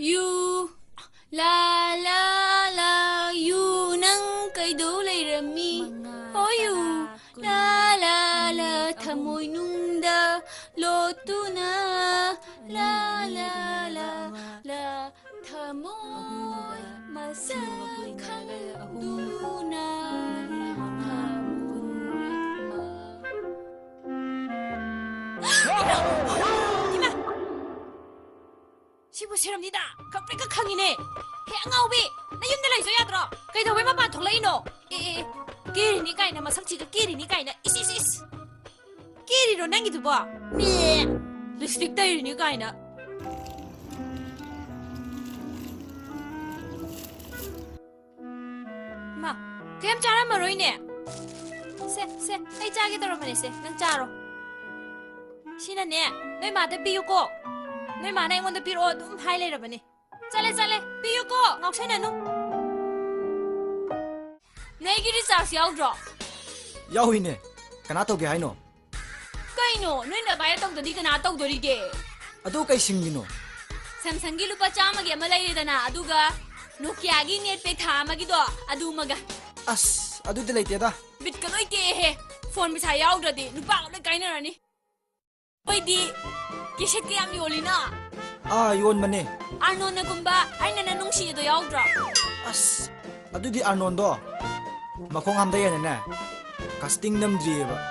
ยูลาลาลายูนั่งไกดูเลยระมีโอยูลาลาลาทำมวยนุ่งดาโลตุนาลาลาลาลาทำมวยมาสักคันดูนาทำมวยมา시부시랍니다. 갑자기 강이네. 해앙아오비. 나 윤내라 있어야 들어. 그래도 왜 마마 돌레이노. 끼리니까 이나 마 상치가 끼리니까 이나 이시시스. 끼리로 남기도 봐. 미. 립스틱 따이니까 이나. 마. 그냥 짜란 말로 이네. 세. 이 짜게 들어만 세. 난 짜로. 신나네. 내 마대 비우고. 너희 마나 이건데 비로 좀 하이레라 보니. 잘래 비우고 넉세네 누. 내 길이 싸서 야우죠. 야우이네. 가나토게 하이노. 까이노. 너희나 봐야 떡도 니가 나 떡도 이게. 아도 까이싱기노. 삼성기 루파 짜마게 말라이래다나 아두가 노키아기 넷백 다마기도 아두마가. 아스 아두들 레이테다. 빛가 너희 게 폰 비사 야우더디 누빠가 너 까이너라니. 어이디 기색게 양 요리나. 아 요원만네. 아노나kumba 아이나나 농시에도 야우더. 아스 아두디 아논도. 마콩 함다야네. 카스팅 남드리에바.